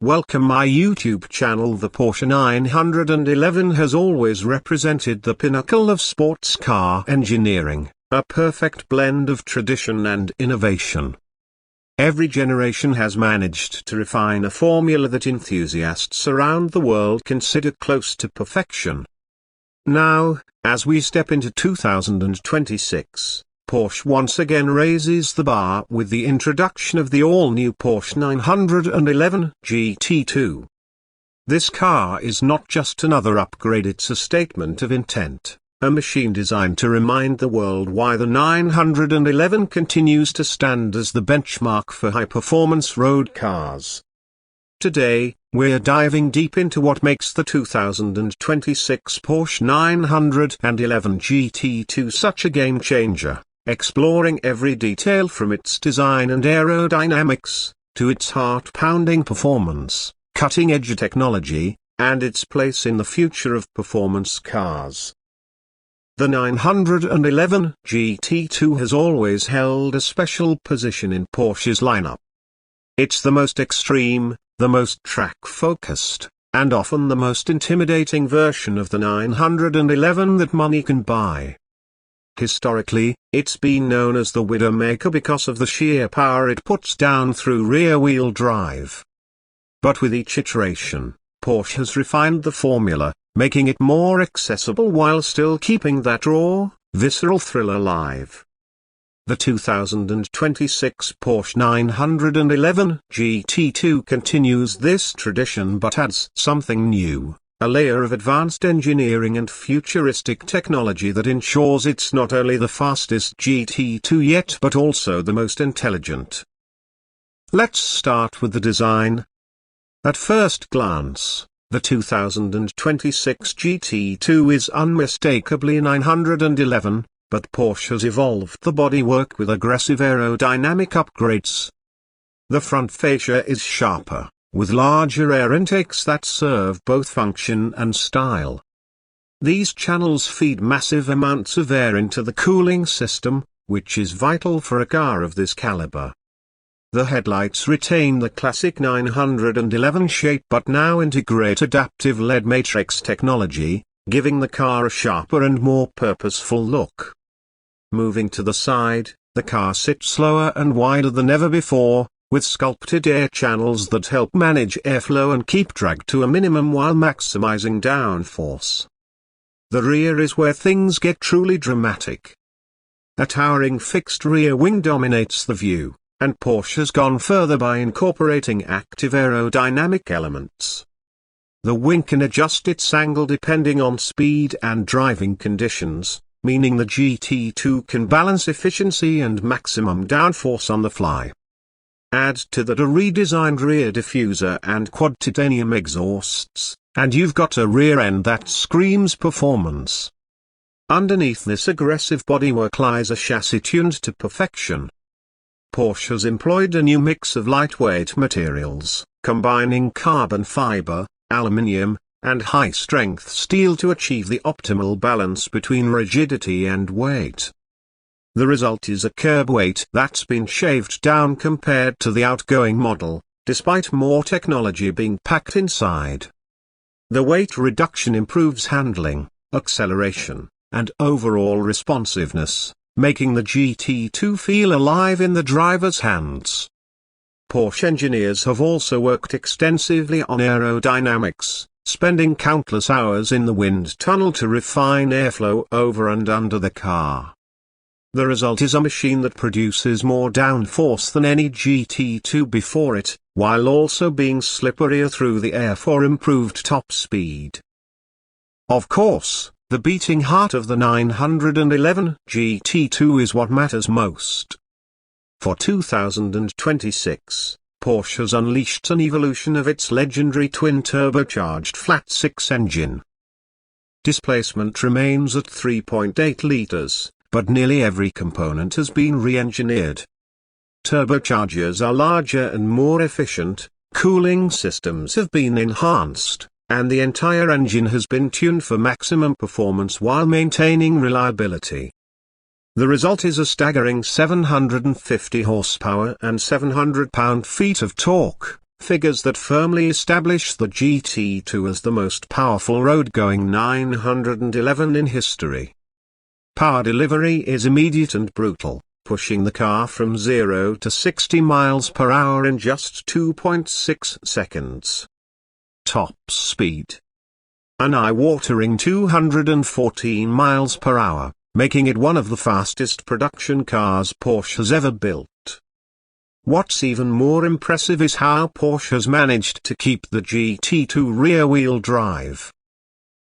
Welcome my YouTube channel. The Porsche 911 has always represented the pinnacle of sports car engineering, a perfect blend of tradition and innovation. Every generation has managed to refine a formula that enthusiasts around the world consider close to perfection. Now, as we step into 2026, Porsche once again raises the bar with the introduction of the all-new Porsche 911 GT2. This car is not just another upgrade, it's a statement of intent, a machine designed to remind the world why the 911 continues to stand as the benchmark for high-performance road cars. Today, we're diving deep into what makes the 2026 Porsche 911 GT2 such a game-changer, exploring every detail from its design and aerodynamics, to its heart-pounding performance, cutting-edge technology, and its place in the future of performance cars. The 911 GT2 has always held a special position in Porsche's lineup. It's the most extreme, the most track-focused, and often the most intimidating version of the 911 that money can buy. Historically, it's been known as the Widowmaker because of the sheer power it puts down through rear-wheel drive. But with each iteration, Porsche has refined the formula, making it more accessible while still keeping that raw, visceral thrill alive. The 2026 Porsche 911 GT2 continues this tradition but adds something new. A layer of advanced engineering and futuristic technology that ensures it's not only the fastest GT2 yet but also the most intelligent. Let's start with the design. At first glance, the 2026 GT2 is unmistakably 911, but Porsche has evolved the bodywork with aggressive aerodynamic upgrades. The front fascia is sharper, with larger air intakes that serve both function and style. These channels feed massive amounts of air into the cooling system, which is vital for a car of this caliber. The headlights retain the classic 911 shape but now integrate adaptive LED matrix technology, giving the car a sharper and more purposeful look. Moving to the side, the car sits slower and wider than ever before, with sculpted air channels that help manage airflow and keep drag to a minimum while maximizing downforce. The rear is where things get truly dramatic. A towering fixed rear wing dominates the view, and Porsche has gone further by incorporating active aerodynamic elements. The wing can adjust its angle depending on speed and driving conditions, meaning the GT2 can balance efficiency and maximum downforce on the fly. Add to that a redesigned rear diffuser and quad titanium exhausts, and you've got a rear end that screams performance. Underneath this aggressive bodywork lies a chassis tuned to perfection. Porsche has employed a new mix of lightweight materials, combining carbon fiber, aluminium, and high-strength steel to achieve the optimal balance between rigidity and weight. The result is a curb weight that's been shaved down compared to the outgoing model, despite more technology being packed inside. The weight reduction improves handling, acceleration, and overall responsiveness, making the GT2 feel alive in the driver's hands. Porsche engineers have also worked extensively on aerodynamics, spending countless hours in the wind tunnel to refine airflow over and under the car. The result is a machine that produces more downforce than any GT2 before it, while also being slipperier through the air for improved top speed. Of course, the beating heart of the 911 GT2 is what matters most. For 2026, Porsche has unleashed an evolution of its legendary twin-turbocharged flat-six engine. Displacement remains at 3.8 liters. But nearly every component has been re-engineered. Turbochargers are larger and more efficient, cooling systems have been enhanced, and the entire engine has been tuned for maximum performance while maintaining reliability. The result is a staggering 750 horsepower and 700 pound-feet of torque, figures that firmly establish the GT2 as the most powerful road-going 911 in history. Power delivery is immediate and brutal, pushing the car from 0 to 60 miles per hour in just 2.6 seconds. Top speed: an eye-watering 214 miles per hour, making it one of the fastest production cars Porsche has ever built. What's even more impressive is how Porsche has managed to keep the GT2 rear-wheel drive.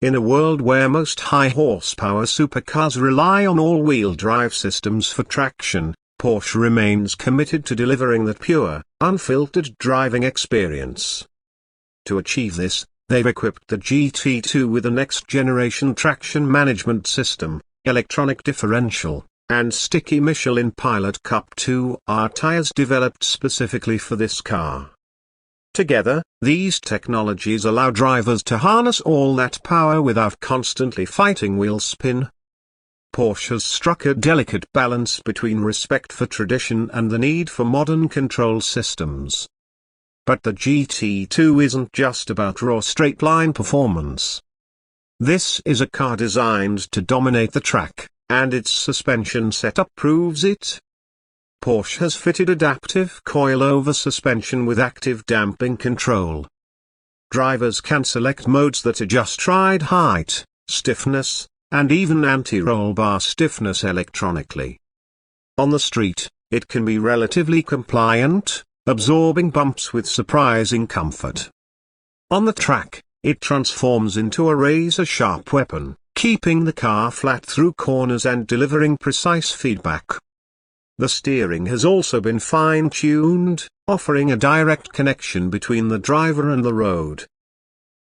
In a world where most high-horsepower supercars rely on all-wheel drive systems for traction, Porsche remains committed to delivering that pure, unfiltered driving experience. To achieve this, they've equipped the GT2 with a next-generation traction management system, electronic differential, and sticky Michelin Pilot Cup 2R tires developed specifically for this car. Together, these technologies allow drivers to harness all that power without constantly fighting wheel spin. Porsche has struck a delicate balance between respect for tradition and the need for modern control systems. But the GT2 isn't just about raw straight-line performance. This is a car designed to dominate the track, and its suspension setup proves it. Porsche has fitted adaptive coilover suspension with active damping control. Drivers can select modes that adjust ride height, stiffness, and even anti-roll bar stiffness electronically. On the street, it can be relatively compliant, absorbing bumps with surprising comfort. On the track, it transforms into a razor-sharp weapon, keeping the car flat through corners and delivering precise feedback. The steering has also been fine-tuned, offering a direct connection between the driver and the road.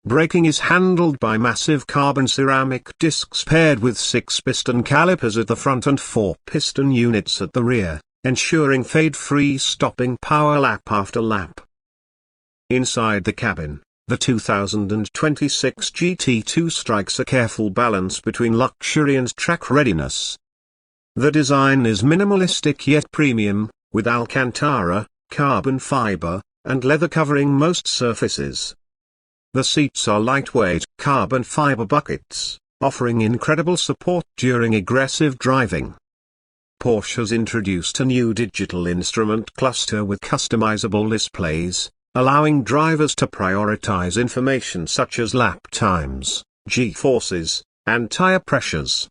Braking is handled by massive carbon ceramic discs paired with 6-piston calipers at the front and 4-piston units at the rear, ensuring fade-free stopping power lap after lap. Inside the cabin, the 2026 GT2 strikes a careful balance between luxury and track readiness. The design is minimalistic yet premium, with Alcantara, carbon fiber, and leather covering most surfaces. The seats are lightweight, carbon fiber buckets, offering incredible support during aggressive driving. Porsche has introduced a new digital instrument cluster with customizable displays, allowing drivers to prioritize information such as lap times, G-forces, and tire pressures.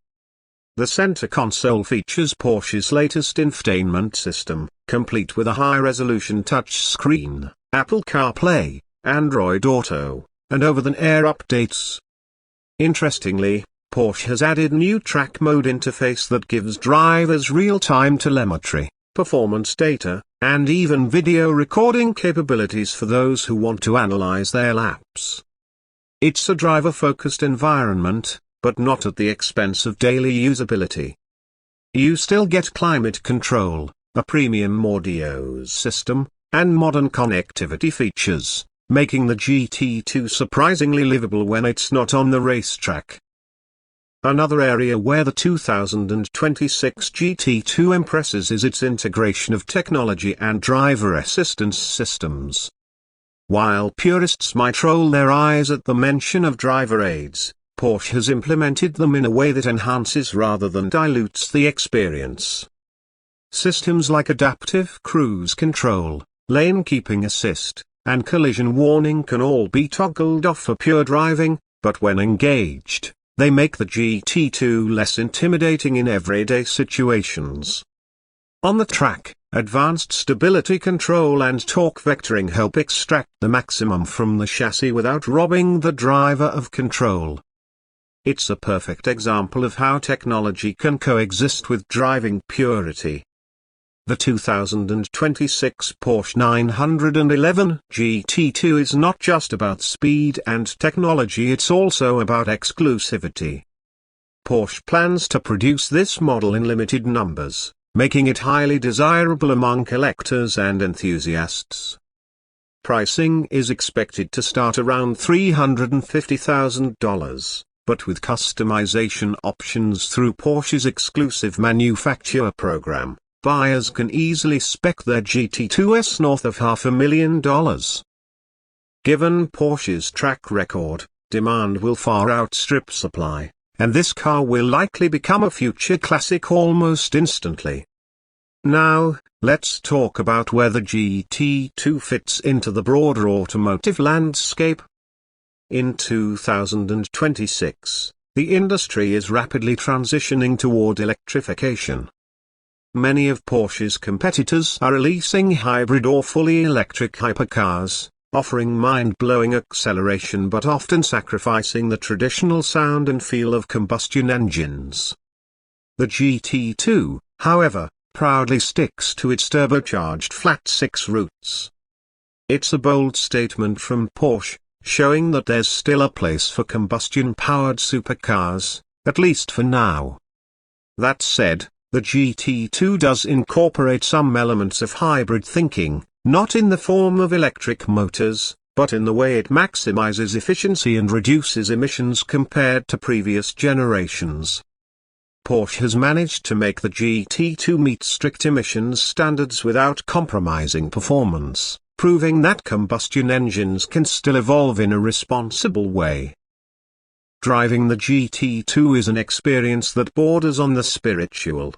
The center console features Porsche's latest infotainment system, complete with a high-resolution touchscreen, Apple CarPlay, Android Auto, and over-the-air updates. Interestingly, Porsche has added new track mode interface that gives drivers real-time telemetry, performance data, and even video recording capabilities for those who want to analyze their laps. It's a driver-focused environment, but not at the expense of daily usability. You still get climate control, a premium audio system, and modern connectivity features, making the GT2 surprisingly livable when it's not on the racetrack. Another area where the 2026 GT2 impresses is its integration of technology and driver assistance systems. While purists might roll their eyes at the mention of driver aids, Porsche has implemented them in a way that enhances rather than dilutes the experience. Systems like adaptive cruise control, lane keeping assist, and collision warning can all be toggled off for pure driving, but when engaged, they make the GT2 less intimidating in everyday situations. On the track, advanced stability control and torque vectoring help extract the maximum from the chassis without robbing the driver of control. It's a perfect example of how technology can coexist with driving purity. The 2026 Porsche 911 GT2 is not just about speed and technology, it's also about exclusivity. Porsche plans to produce this model in limited numbers, making it highly desirable among collectors and enthusiasts. Pricing is expected to start around $350,000, but with customization options through Porsche's exclusive manufacturer program, buyers can easily spec their GT2s north of $500,000. Given Porsche's track record, demand will far outstrip supply, and this car will likely become a future classic almost instantly. Now, let's talk about where the GT2 fits into the broader automotive landscape. In 2026, the industry is rapidly transitioning toward electrification. Many of Porsche's competitors are releasing hybrid or fully electric hypercars, offering mind-blowing acceleration but often sacrificing the traditional sound and feel of combustion engines. The GT2, however, proudly sticks to its turbocharged flat-six roots. It's a bold statement from Porsche, showing that there's still a place for combustion-powered supercars, at least for now. That said, the GT2 does incorporate some elements of hybrid thinking, not in the form of electric motors, but in the way it maximizes efficiency and reduces emissions compared to previous generations. Porsche has managed to make the GT2 meet strict emissions standards without compromising performance, proving that combustion engines can still evolve in a responsible way. Driving the GT2 is an experience that borders on the spiritual.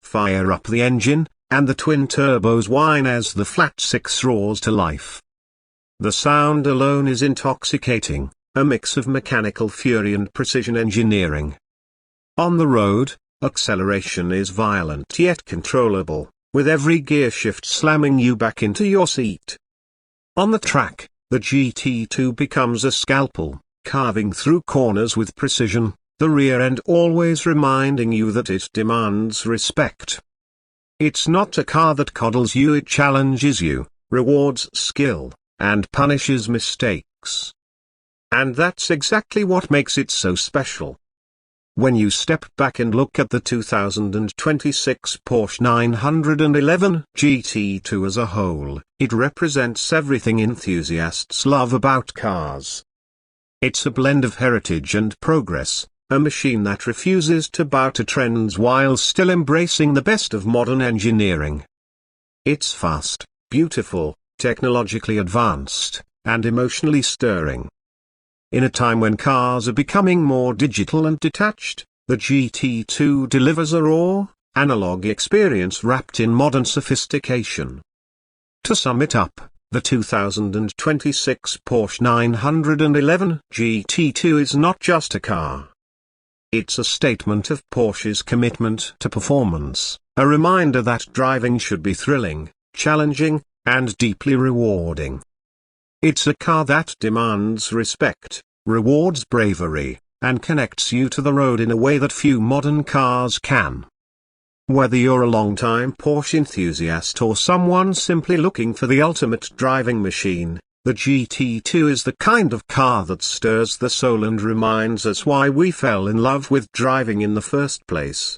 Fire up the engine, and the twin turbos whine as the flat-six roars to life. The sound alone is intoxicating, a mix of mechanical fury and precision engineering. On the road, acceleration is violent yet controllable, with every gear shift slamming you back into your seat. On the track, the GT2 becomes a scalpel, carving through corners with precision, the rear end always reminding you that it demands respect. It's not a car that coddles you, it challenges you, rewards skill, and punishes mistakes. And that's exactly what makes it so special. When you step back and look at the 2026 Porsche 911 GT2 as a whole, it represents everything enthusiasts love about cars. It's a blend of heritage and progress, a machine that refuses to bow to trends while still embracing the best of modern engineering. It's fast, beautiful, technologically advanced, and emotionally stirring. In a time when cars are becoming more digital and detached, the GT2 delivers a raw, analog experience wrapped in modern sophistication. To sum it up, the 2026 Porsche 911 GT2 is not just a car. It's a statement of Porsche's commitment to performance, a reminder that driving should be thrilling, challenging, and deeply rewarding. It's a car that demands respect, rewards bravery, and connects you to the road in a way that few modern cars can. Whether you're a long-time Porsche enthusiast or someone simply looking for the ultimate driving machine, the GT2 is the kind of car that stirs the soul and reminds us why we fell in love with driving in the first place.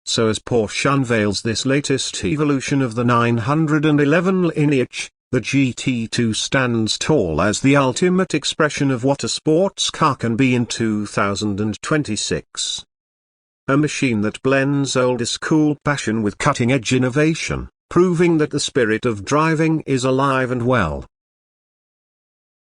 So as Porsche unveils this latest evolution of the 911 lineage, the GT2 stands tall as the ultimate expression of what a sports car can be in 2026. A machine that blends old-school passion with cutting-edge innovation, proving that the spirit of driving is alive and well.